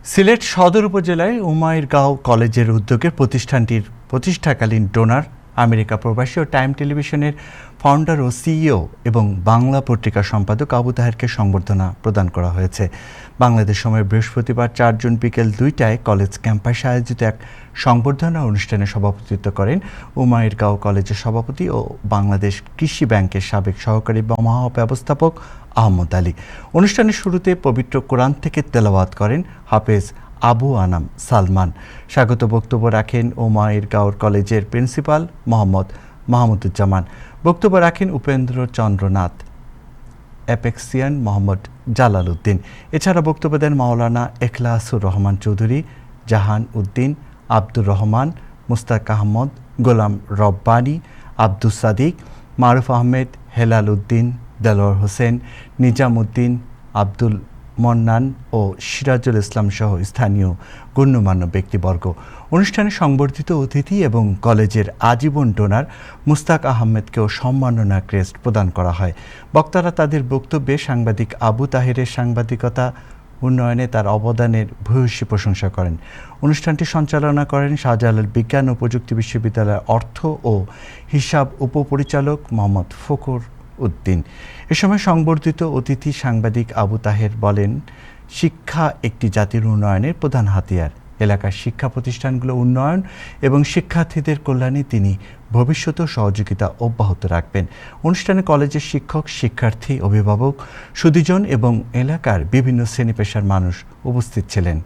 সিলেট সদর উপজেলায় উমাইরগাঁও কলেজের উদ্যোগে প্রতিষ্ঠানটির প্রতিষ্ঠাকালীন ডোনার আমেরিকা প্রবাসী ও টাইম টেলিভিশনের ফাউন্ডার ও সিইও এবং বাংলা পত্রিকা সম্পাদক আবু তাহেরকে সংবর্ধনা প্রদান করা হয়েছে। বাংলাদেশ সময় বৃহস্পতিবার 4 জুন বিকেল 2টায় কলেজ ক্যাম্পাসে আয়োজিত এক সংবর্ধনা অনুষ্ঠানে সভাপতিত্ব করেন উমাইরগাঁও কলেজের সভাপতি ও বাংলাদেশ কৃষি ব্যাংকের সাবেক সহকারী মহাব্যবস্থাপক আহমদ আলী। অনুষ্ঠানের শুরুতে পবিত্র কোরআন থেকে তেলাওয়াত করেন হাফেজ আবু আনাম সালমান। স্বাগত বক্তব্য রাখেন উমাইরগাঁও কলেজের প্রিন্সিপাল মোহাম্মদ মাহমুদুজ্জামান। বক্তব্য রাখেন উপেন্দ্র চন্দ্রনাথ, অ্যাপেক্সিয়ান মোহাম্মদ জালাল উদ্দিন। এছাড়া বক্তব্য দেন মাওলানা এখলাসুর রহমান চৌধুরী, জাহান উদ্দিন, আব্দুর রহমান, মুস্তাক আহমদ, গোলাম রব্বানী, আব্দুস সাদিক, মারুফ আহমেদ, হেলাল উদ্দিন, দেলোয়ার হোসেন, নিজাম উদ্দিন, আব্দুল মন্নান ও সিরাজুল ইসলাম সহ স্থানীয় গণ্যমান্য ব্যক্তিবর্গ। অনুষ্ঠানে সংবর্ধিত অতিথি এবং কলেজের আজীবন ডোনার মুস্তাক আহমেদকেও সম্মাননা ক্রেস্ট প্রদান করা হয়। বক্তারা তাদের বক্তব্যে সাংবাদিক আবু তাহেরের সাংবাদিকতা উন্নয়নে তার অবদানের ভূয়সী প্রশংসা করেন। অনুষ্ঠানটি সঞ্চালনা করেন শাহজালাল বিজ্ঞান ও প্রযুক্তি বিশ্ববিদ্যালয়ের অর্থ ও হিসাব উপপরিচালক মোহাম্মদ ফখর উদ্দিন। এ সময় সংবর্ধিত অতিথি সাংবাদিক আবু তাহের বলেন, শিক্ষা একটি জাতির উন্নয়নের প্রধান হাতিয়ার। এলাকার শিক্ষা প্রতিষ্ঠানগুলো উন্নয়ন এবং শিক্ষার্থীদের কল্যাণে তিনি ভবিষ্যতেও সহযোগিতা অব্যাহত রাখবেন। অনুষ্ঠানে কলেজের শিক্ষক, শিক্ষার্থী, অভিভাবক, সুধীজন এবং এলাকার বিভিন্ন শ্রেণী পেশার মানুষ উপস্থিত ছিলেন।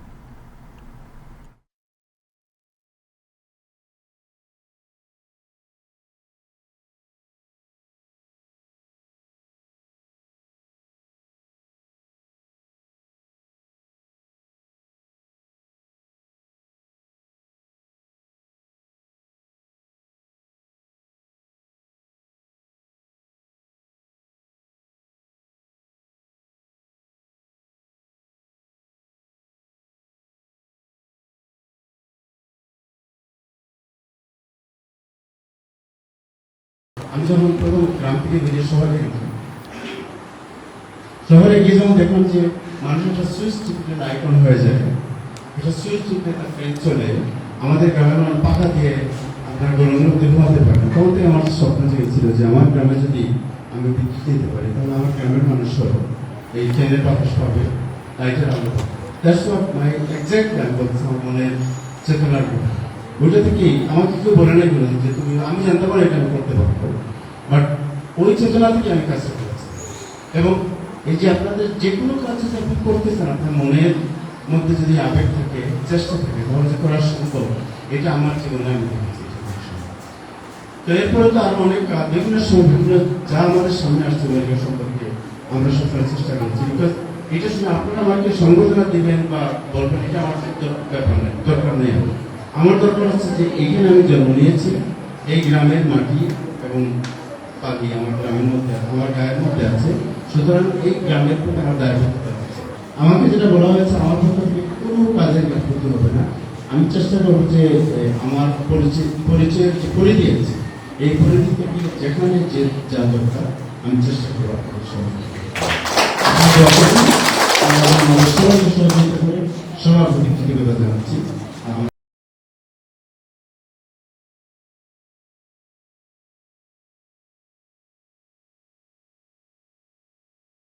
আমি যখন প্রথম গ্রাম থেকে বেরিয়ে শহরে গেলাম, শহরে গিয়ে যখন দেখলাম যে মানুষ একটা সুইচ টিপলে আইকন হয়ে যায়, একটা সুইচ টিপলে একটা ফ্রেন চলে, আমাদের গ্রামের মানুষ পাখা দিয়ে আপনার গরমের মধ্যে ঘুমাতে পারেন। তখন থেকে আমার স্বপ্ন জেগেছিল যে আমার গ্রামে যদি আমি বিদ্যুৎ দিতে পারি, তাহলে আমার গ্রামের মানুষও এই ট্রেনের বাতাস পাবে, লাইটের আলো পাবে। That's what my exact plan বলছে আমার মনের চেতনার কথা। ওইটা থেকেই আমাকে কেউ বলে নাই বলে যে তুমি, আমি জানতে পারি এটা আমি করতে পারবো, বাট ওই চেতনা থেকে আমি কাজ করেছি। এবং এই যে আপনাদের যে কোনো কাজ যদি আপনি করতেছেন, আপনার মনের মধ্যে যদি আবেগ থাকে, চেষ্টা থাকে, তাহলে যে করা সম্ভব, এটা আমার জীবনে আমি দেখেছি। তো এরপরে তো আরো অনেক বিভিন্ন সময় বিভিন্ন যা আমাদের সামনে আসছে ওইগুলো সম্পর্কে আমরা সবসময় চেষ্টা করছি। বিকজ এটা শুনে আপনারা আমাকে সংবর্ধনা দিবেন বা বলবেন, এটা আমার ব্যাপার নেই, দরকার নেই। আমার দরকার হচ্ছে যে এইখানে আমি জন্ম নিয়েছি, এই গ্রামের মাটি এবং পাখি আমার গ্রামের মধ্যে, আমার গায়ের মধ্যে আছে, সুতরাং এই গ্রামের প্রতি আমার দায়বদ্ধতা আছে। আমাকে যেটা বলা হয়েছে, আমার পক্ষ থেকে কোনো কাজের করতে হবে না। আমি চেষ্টা করবো যে আমার পরিচয় যে করে দিয়েছে, এই পরিধি থেকে যেখানে যে যা দরকার আমি চেষ্টা করবো আপনাদের সহযোগিতা করে সবার প্রতি কৃতজ্ঞতা জানাচ্ছি।